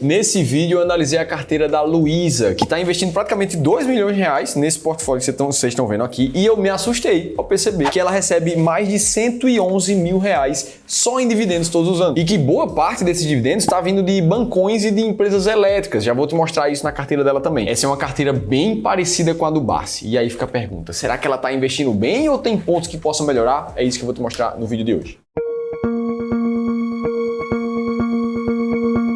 Nesse vídeo eu analisei a carteira da Luiza, que está investindo praticamente 2 milhões de reais nesse portfólio que vocês estão vendo aqui, e eu me assustei ao perceber que ela recebe mais de 111 mil reais só em dividendos todos os anos, e que boa parte desses dividendos está vindo de bancões e de empresas elétricas. Já vou te mostrar isso na carteira dela também. Essa é uma carteira bem parecida com a do Barsi. E aí fica a pergunta, será que ela está investindo bem ou tem pontos que possam melhorar? É isso que eu vou te mostrar no vídeo de hoje.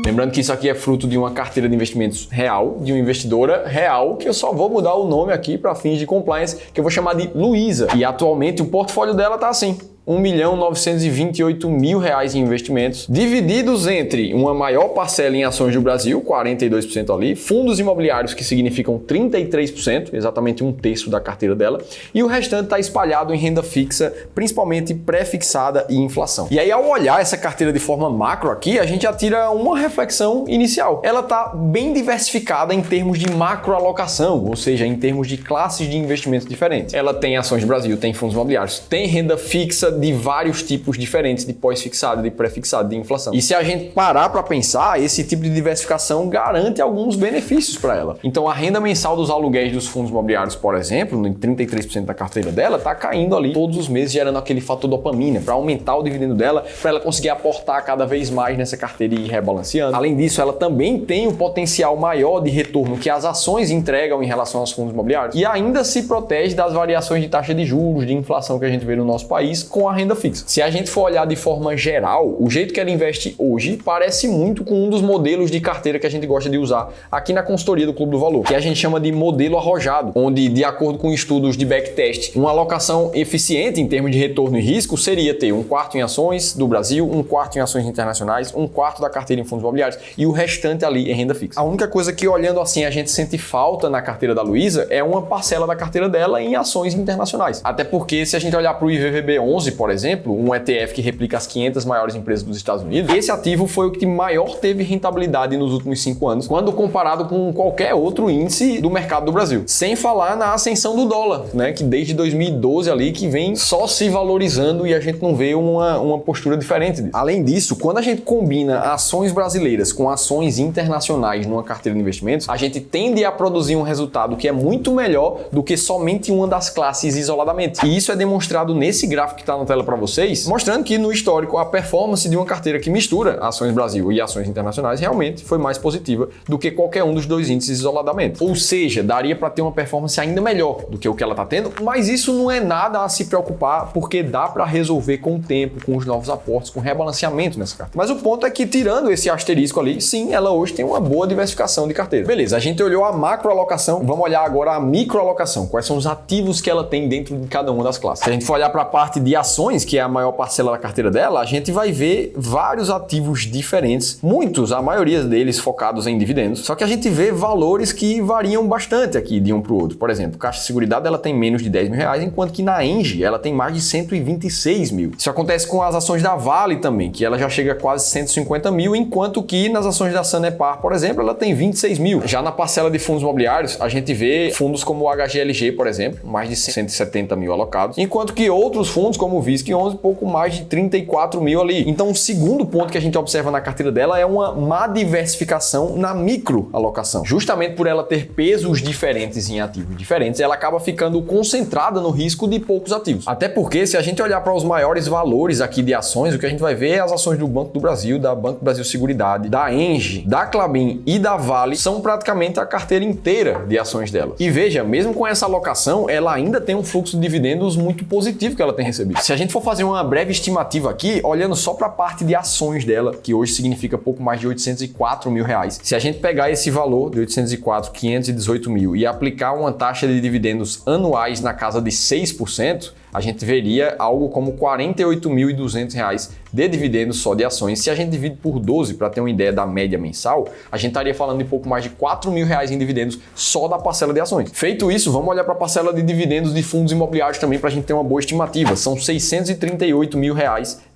Lembrando que isso aqui é fruto de uma carteira de investimentos real, de uma investidora real, que eu só vou mudar o nome aqui para fins de compliance, que eu vou chamar de Luiza. E atualmente o portfólio dela está assim: 1.928.000 reais em investimentos, divididos entre uma maior parcela em ações do Brasil, 42% ali, fundos imobiliários, que significam 33%, exatamente um terço da carteira dela, e o restante está espalhado em renda fixa, principalmente pré-fixada e inflação. E aí, ao olhar essa carteira de forma macro aqui, a gente já tira uma reflexão inicial. Ela está bem diversificada em termos de macroalocação, ou seja, em termos de classes de investimentos diferentes. Ela tem ações do Brasil, tem fundos imobiliários, tem renda fixa de vários tipos diferentes, de pós-fixado, de pré-fixado, de inflação. E se a gente parar para pensar, esse tipo de diversificação garante alguns benefícios para ela. Então, a renda mensal dos aluguéis dos fundos imobiliários, por exemplo, em 33% da carteira dela, está caindo ali todos os meses, gerando aquele fator dopamina para aumentar o dividendo dela, para ela conseguir aportar cada vez mais nessa carteira e ir rebalanceando. Além disso, ela também tem um potencial maior de retorno que as ações entregam em relação aos fundos imobiliários, e ainda se protege das variações de taxa de juros, de inflação que a gente vê no nosso país com a renda fixa. Se a gente for olhar de forma geral, o jeito que ela investe hoje parece muito com um dos modelos de carteira que a gente gosta de usar aqui na consultoria do Clube do Valor, que a gente chama de modelo arrojado, onde, de acordo com estudos de backtest, uma alocação eficiente em termos de retorno e risco seria ter 1/4 em ações do Brasil, 1/4 em ações internacionais, 1/4 da carteira em fundos imobiliários e o restante ali em renda fixa. A única coisa que, olhando assim, a gente sente falta na carteira da Luiza é uma parcela da carteira dela em ações internacionais. Até porque, se a gente olhar para o IVVB11, por exemplo, um ETF que replica as 500 maiores empresas dos Estados Unidos, esse ativo foi o que maior teve rentabilidade nos últimos 5 anos, quando comparado com qualquer outro índice do mercado do Brasil. Sem falar na ascensão do dólar, né, que desde 2012 ali que vem só se valorizando e a gente não vê uma postura diferente disso. Além disso, quando a gente combina ações brasileiras com ações internacionais numa carteira de investimentos, a gente tende a produzir um resultado que é muito melhor do que somente uma das classes isoladamente. E isso é demonstrado nesse gráfico que está na tela para vocês, mostrando que no histórico a performance de uma carteira que mistura ações Brasil e ações internacionais realmente foi mais positiva do que qualquer um dos dois índices isoladamente. Ou seja, daria para ter uma performance ainda melhor do que o que ela está tendo, mas isso não é nada a se preocupar, porque dá para resolver com o tempo, com os novos aportes, com rebalanceamento nessa carteira. Mas o ponto é que, tirando esse asterisco ali, sim, ela hoje tem uma boa diversificação de carteira. Beleza, a gente olhou a macroalocação, vamos olhar agora a microalocação, quais são os ativos que ela tem dentro de cada uma das classes. Se a gente for olhar para a parte de ações, que é a maior parcela da carteira dela, a gente vai ver vários ativos diferentes, muitos, a maioria deles focados em dividendos, só que a gente vê valores que variam bastante aqui de um para o outro. Por exemplo, Caixa Seguridade ela tem menos de 10 mil reais, enquanto que na Engie ela tem mais de 126 mil. Isso acontece com as ações da Vale também, que ela já chega a quase 150 mil, enquanto que nas ações da Sanepar, por exemplo, ela tem 26 mil. Já na parcela de fundos imobiliários, a gente vê fundos como o HGLG, por exemplo, mais de 170 mil alocados, enquanto que outros fundos como o VISC11, pouco mais de 34 mil ali. Então, o segundo ponto que a gente observa na carteira dela é uma má diversificação na microalocação. Justamente por ela ter pesos diferentes em ativos diferentes, ela acaba ficando concentrada no risco de poucos ativos. Até porque, se a gente olhar para os maiores valores aqui de ações, o que a gente vai ver é as ações do Banco do Brasil, da Banco do Brasil Seguridade, da Engie, da Klabin e da Vale, são praticamente a carteira inteira de ações dela. E veja, mesmo com essa alocação, ela ainda tem um fluxo de dividendos muito positivo que ela tem recebido. Se a gente for fazer uma breve estimativa aqui, olhando só para a parte de ações dela, que hoje significa pouco mais de 804 mil reais. Se a gente pegar esse valor de 804, 518 mil e aplicar uma taxa de dividendos anuais na casa de 6%, a gente veria algo como R$ 48.200 de dividendos só de ações. Se a gente divide por 12 para ter uma ideia da média mensal, a gente estaria falando de pouco mais de R$ 4.000 em dividendos só da parcela de ações. Feito isso, vamos olhar para a parcela de dividendos de fundos imobiliários também para a gente ter uma boa estimativa. São R$ 638 mil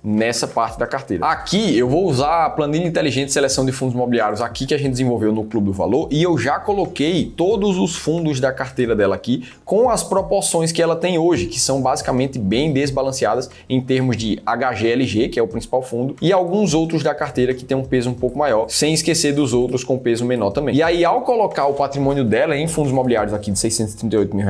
nessa parte da carteira. Aqui eu vou usar a planilha inteligente de seleção de fundos imobiliários aqui que a gente desenvolveu no Clube do Valor e eu já coloquei todos os fundos da carteira dela aqui com as proporções que ela tem hoje, que são basicamente bem desbalanceadas em termos de HGLG, que é o principal fundo, e alguns outros da carteira que tem um peso um pouco maior, sem esquecer dos outros com peso menor também. E aí, ao colocar o patrimônio dela em fundos imobiliários aqui de R$638 mil,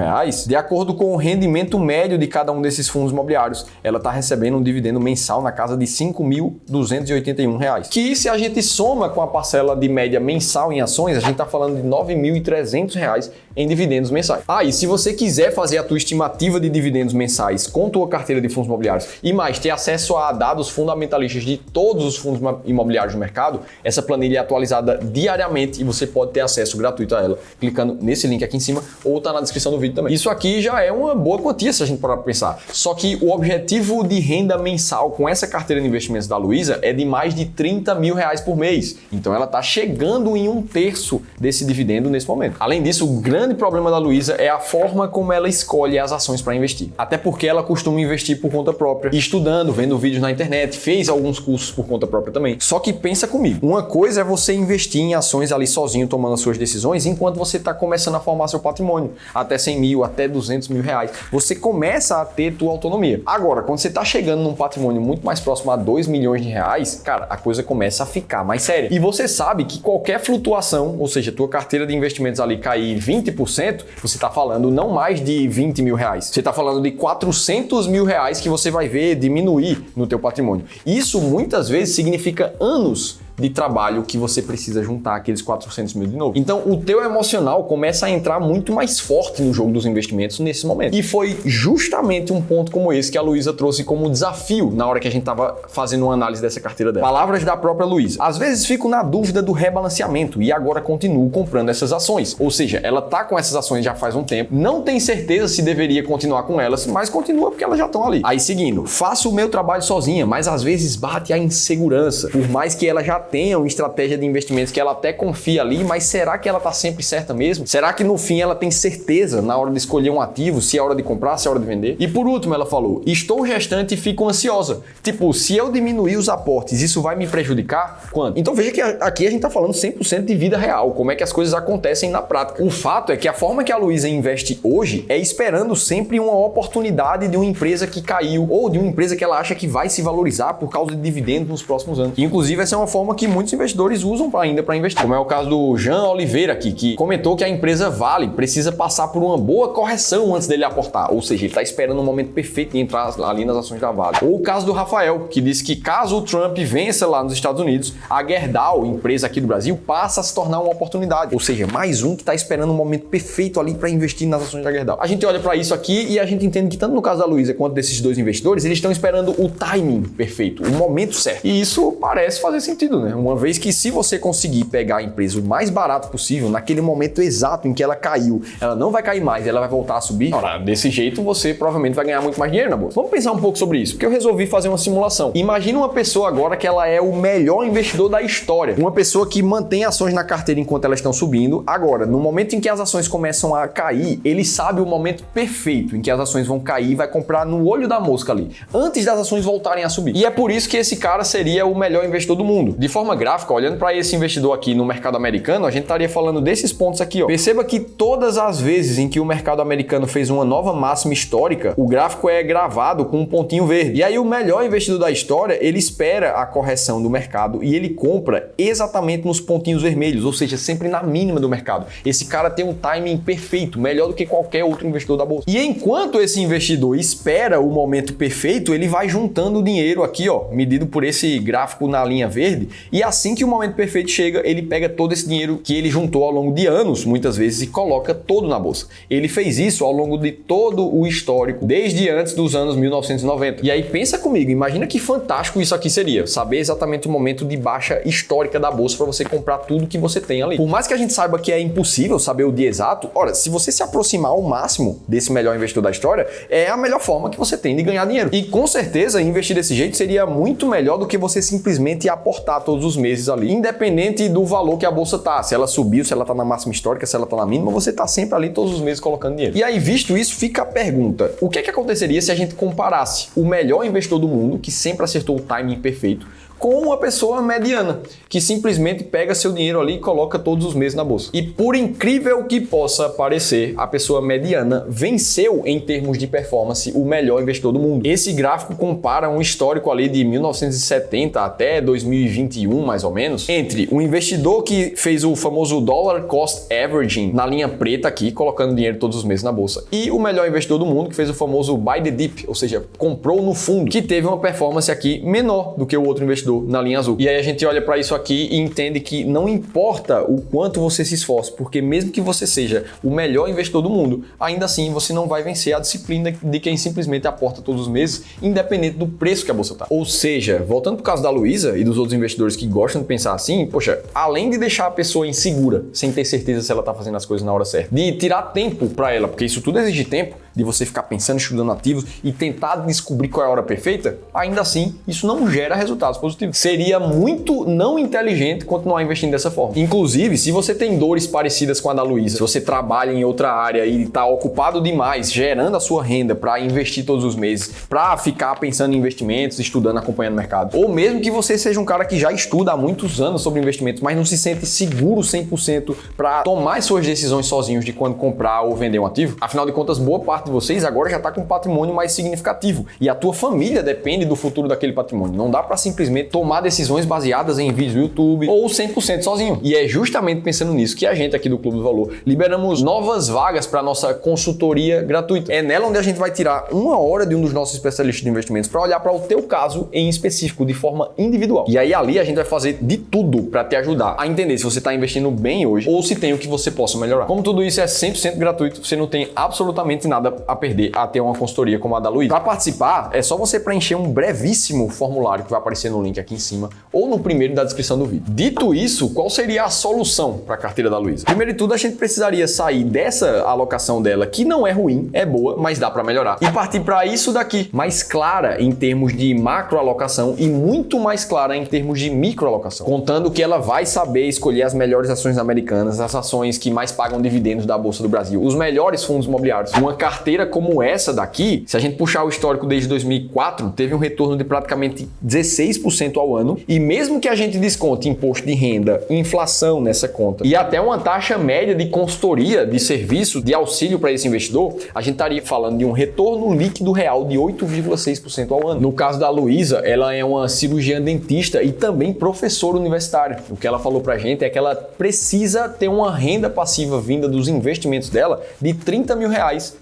de acordo com o rendimento médio de cada um desses fundos imobiliários, ela está recebendo um dividendo mensal na casa de R$5.281, que se a gente soma com a parcela de média mensal em ações, a gente está falando de R$9.300 em dividendos mensais. E se você quiser fazer a tua estimativa de dividendos mensais com tua carteira de fundos imobiliários e mais ter acesso a dados fundamentalistas de todos os fundos imobiliários do mercado, essa planilha é atualizada diariamente e você pode ter acesso gratuito a ela clicando nesse link aqui em cima ou tá na descrição do vídeo também. Isso aqui já é uma boa quantia se a gente parar para pensar. Só que o objetivo de renda mensal com essa carteira de investimentos da Luiza é de mais de R$30 mil por mês. Então ela tá chegando em 1/3 desse dividendo nesse momento. Além disso, o grande problema da Luiza é a forma como ela escolhe as ações para investir. Até porque ela costuma investir por conta própria, estudando, vendo vídeos na internet, fez alguns cursos por conta própria também. Só que pensa comigo, uma coisa é você investir em ações ali sozinho, tomando as suas decisões, enquanto você está começando a formar seu patrimônio, até 100 mil, até 200 mil reais. Você começa a ter tua autonomia. Agora, quando você está chegando num patrimônio muito mais próximo a 2 milhões de reais, cara, a coisa começa a ficar mais séria. E você sabe que qualquer flutuação, ou seja, tua carteira de investimentos ali cair 20%, você está falando não mais de 20 mil reais. Você está falando de 400 mil reais que você vai ver diminuir no teu patrimônio. Isso muitas vezes significa anos de trabalho que você precisa juntar aqueles 400 mil de novo. Então, o teu emocional começa a entrar muito mais forte no jogo dos investimentos nesse momento. E foi justamente um ponto como esse que a Luiza trouxe como desafio na hora que a gente estava fazendo uma análise dessa carteira dela. Palavras da própria Luiza. Às vezes fico na dúvida do rebalanceamento e agora continuo comprando essas ações. Ou seja, ela tá com essas ações já faz um tempo, não tem certeza se deveria continuar com elas, mas continua porque elas já estão ali. Aí seguindo, faço o meu trabalho sozinha, mas às vezes bate a insegurança. Por mais que ela já tenha uma estratégia de investimentos que ela até confia ali, mas será que ela está sempre certa mesmo? Será que no fim ela tem certeza na hora de escolher um ativo, se é hora de comprar, se é hora de vender? E por último ela falou, estou gestante e fico ansiosa. Tipo, se eu diminuir os aportes, isso vai me prejudicar? Quanto? Então veja que aqui a gente está falando 100% de vida real, como é que as coisas acontecem na prática. O fato é que a forma que a Luiza investe hoje é esperando sempre uma oportunidade de uma empresa que caiu ou de uma empresa que ela acha que vai se valorizar por causa de dividendos nos próximos anos. Inclusive essa é uma forma que muitos investidores usam ainda para investir. Como é o caso do Jean Oliveira aqui, que comentou que a empresa Vale precisa passar por uma boa correção antes dele aportar. Ou seja, ele está esperando o momento perfeito de entrar ali nas ações da Vale. Ou o caso do Rafael, que disse que caso o Trump vença lá nos Estados Unidos, a Gerdau, empresa aqui do Brasil, passa a se tornar uma oportunidade. Ou seja, mais um que está esperando um momento perfeito ali para investir nas ações da Gerdau. A gente olha para isso aqui e a gente entende que tanto no caso da Luiza quanto desses dois investidores, eles estão esperando o timing perfeito, o momento certo. E isso parece fazer sentido, né? Uma vez que se você conseguir pegar a empresa o mais barato possível, naquele momento exato em que ela caiu, ela não vai cair mais, ela vai voltar a subir, ora, desse jeito você provavelmente vai ganhar muito mais dinheiro na bolsa. Vamos pensar um pouco sobre isso, porque eu resolvi fazer uma simulação. Imagina uma pessoa agora que ela é o melhor investidor da história, uma pessoa que mantém ações na carteira enquanto elas estão subindo. Agora, no momento em que as ações começam a cair, ele sabe o momento perfeito em que as ações vão cair e vai comprar no olho da mosca ali, antes das ações voltarem a subir. E é por isso que esse cara seria o melhor investidor do mundo. De forma gráfica, olhando para esse investidor aqui no mercado americano, a gente estaria falando desses pontos aqui, ó. Perceba que todas as vezes em que o mercado americano fez uma nova máxima histórica, o gráfico é gravado com um pontinho verde. E aí o melhor investidor da história, ele espera a correção do mercado e ele compra exatamente nos pontinhos vermelhos, ou seja, sempre na mínima do mercado. Esse cara tem um timing perfeito, melhor do que qualquer outro investidor da bolsa. E enquanto esse investidor espera o momento perfeito, ele vai juntando o dinheiro aqui, ó, medido por esse gráfico na linha verde, e assim que o momento perfeito chega, ele pega todo esse dinheiro que ele juntou ao longo de anos, muitas vezes, e coloca todo na bolsa. Ele fez isso ao longo de todo o histórico, desde antes dos anos 1990. E aí pensa comigo, imagina que fantástico isso aqui seria, saber exatamente o momento de baixa histórica da bolsa para você comprar tudo que você tem ali. Por mais que a gente saiba que é impossível saber o dia exato, ora, se você se aproximar ao máximo desse melhor investidor da história, é a melhor forma que você tem de ganhar dinheiro. E com certeza, investir desse jeito seria muito melhor do que você simplesmente aportar todo todos os meses ali, independente do valor que a bolsa tá. Se ela subiu, se ela tá na máxima histórica, se ela tá na mínima, você tá sempre ali todos os meses colocando dinheiro. E aí, visto isso, fica a pergunta: o que aconteceria se a gente comparasse o melhor investidor do mundo, que sempre acertou o timing perfeito, com uma pessoa mediana, que simplesmente pega seu dinheiro ali e coloca todos os meses na bolsa? E por incrível que possa parecer, a pessoa mediana venceu em termos de performance o melhor investidor do mundo. Esse gráfico compara um histórico ali de 1970 até 2021, mais ou menos, entre o investidor que fez o famoso Dollar Cost Averaging na linha preta aqui, colocando dinheiro todos os meses na bolsa, e o melhor investidor do mundo que fez o famoso Buy the Dip, ou seja, comprou no fundo, que teve uma performance aqui menor do que o outro investidor na linha azul. E aí a gente olha para isso aqui e entende que não importa o quanto você se esforce, porque mesmo que você seja o melhor investidor do mundo, ainda assim você não vai vencer a disciplina de quem simplesmente aporta todos os meses, independente do preço que a bolsa tá. Ou seja, voltando pro caso da Luísa e dos outros investidores que gostam de pensar assim, poxa, além de deixar a pessoa insegura, sem ter certeza se ela tá fazendo as coisas na hora certa, de tirar tempo para ela, porque isso tudo exige tempo, de você ficar pensando, estudando ativos e tentar descobrir qual é a hora perfeita, ainda assim, isso não gera resultados positivos. Seria muito não inteligente continuar investindo dessa forma. Inclusive, se você tem dores parecidas com a da Luísa, se você trabalha em outra área e está ocupado demais, gerando a sua renda para investir todos os meses, para ficar pensando em investimentos, estudando, acompanhando o mercado, ou mesmo que você seja um cara que já estuda há muitos anos sobre investimentos, mas não se sente seguro 100% para tomar as suas decisões sozinhos de quando comprar ou vender um ativo, afinal de contas, boa parte de vocês agora já está com um patrimônio mais significativo e a tua família depende do futuro daquele patrimônio. Não dá para simplesmente tomar decisões baseadas em vídeos do YouTube ou 100% sozinho. E é justamente pensando nisso que a gente aqui do Clube do Valor liberamos novas vagas para nossa consultoria gratuita. É nela onde a gente vai tirar 1 hora de um dos nossos especialistas de investimentos para olhar para o teu caso em específico, de forma individual. E aí ali a gente vai fazer de tudo para te ajudar a entender se você está investindo bem hoje ou se tem o que você possa melhorar. Como tudo isso é 100% gratuito, você não tem absolutamente nada a perder a ter uma consultoria como a da Luísa. Para participar, é só você preencher um brevíssimo formulário que vai aparecer no link aqui em cima ou no primeiro da descrição do vídeo. Dito isso, qual seria a solução para a carteira da Luísa? Primeiro de tudo, a gente precisaria sair dessa alocação dela, que não é ruim, é boa, mas dá para melhorar, e partir para isso daqui, mais clara em termos de macro alocação e muito mais clara em termos de micro alocação, contando que ela vai saber escolher as melhores ações americanas, as ações que mais pagam dividendos da Bolsa do Brasil, os melhores fundos imobiliários. Uma carteira como essa daqui, se a gente puxar o histórico desde 2004, teve um retorno de praticamente 16% ao ano, e mesmo que a gente desconte imposto de renda, inflação nessa conta e até uma taxa média de consultoria, de serviço, de auxílio para esse investidor, a gente estaria falando de um retorno líquido real de 8,6% ao ano. No caso da Luísa, ela é uma cirurgiã dentista e também professora universitária. O que ela falou pra gente é que ela precisa ter uma renda passiva vinda dos investimentos dela de R$30 mil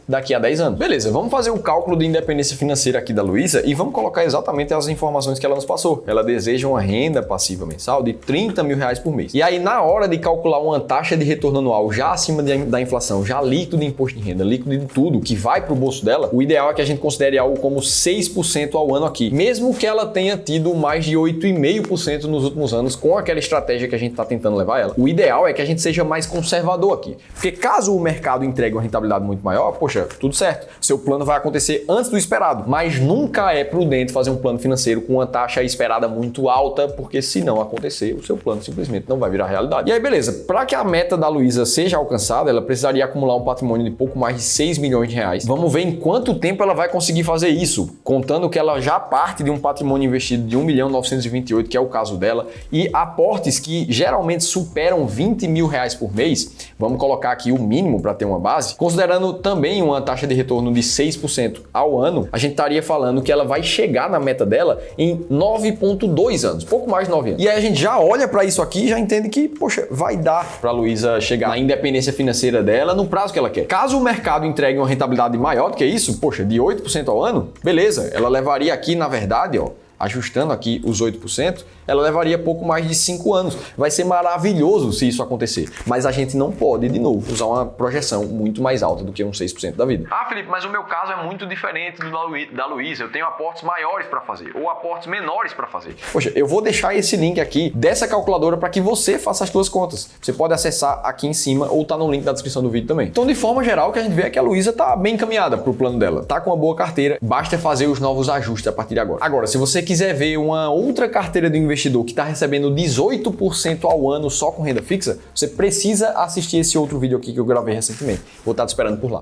daqui a 10 anos. Beleza, vamos fazer o cálculo de independência financeira aqui da Luísa e vamos colocar exatamente as informações que ela nos passou. Ela deseja uma renda passiva mensal de R$30 mil por mês. E aí, na hora de calcular uma taxa de retorno anual já acima da inflação, já líquido de imposto de renda, líquido de tudo que vai para o bolso dela, o ideal é que a gente considere algo como 6% ao ano aqui. Mesmo que ela tenha tido mais de 8,5% nos últimos anos com aquela estratégia que a gente está tentando levar ela, o ideal é que a gente seja mais conservador aqui. Porque caso o mercado entregue uma rentabilidade muito maior, poxa, tudo certo. Seu plano vai acontecer antes do esperado, mas nunca é prudente fazer um plano financeiro com uma taxa esperada muito alta, porque se não acontecer, o seu plano simplesmente não vai virar realidade. E aí, beleza, para que a meta da Luísa seja alcançada, ela precisaria acumular um patrimônio de pouco mais de R$6 milhões. Vamos ver em quanto tempo ela vai conseguir fazer isso, contando que ela já parte de um patrimônio investido de 1.928.000, que é o caso dela, e aportes que geralmente superam R$20 mil por mês. Vamos colocar aqui o mínimo para ter uma base, considerando também uma taxa de retorno de 6% ao ano, a gente estaria falando que ela vai chegar na meta dela em 9,2 anos, pouco mais de 9 anos. E aí a gente já olha para isso aqui e já entende que, poxa, vai dar para a Luísa chegar na independência financeira dela no prazo que ela quer. Caso o mercado entregue uma rentabilidade maior do que isso, poxa, de 8% ao ano, beleza, ela levaria aqui, na verdade, ó, ajustando aqui os 8%, ela levaria pouco mais de 5 anos. Vai ser maravilhoso se isso acontecer. Mas a gente não pode, de novo, usar uma projeção muito mais alta do que uns 6% da vida. Ah, Felipe, mas o meu caso é muito diferente do da Luísa. Eu tenho aportes maiores para fazer ou aportes menores para fazer. Poxa, eu vou deixar esse link aqui dessa calculadora para que você faça as suas contas. Você pode acessar aqui em cima ou tá no link da descrição do vídeo também. Então, de forma geral, o que a gente vê é que a Luísa tá bem encaminhada pro plano dela. Tá com uma boa carteira, basta fazer os novos ajustes a partir de agora. Agora, se você quiser ver uma outra carteira do investidor que está recebendo 18% ao ano só com renda fixa, você precisa assistir esse outro vídeo aqui que eu gravei recentemente. Vou estar te esperando por lá.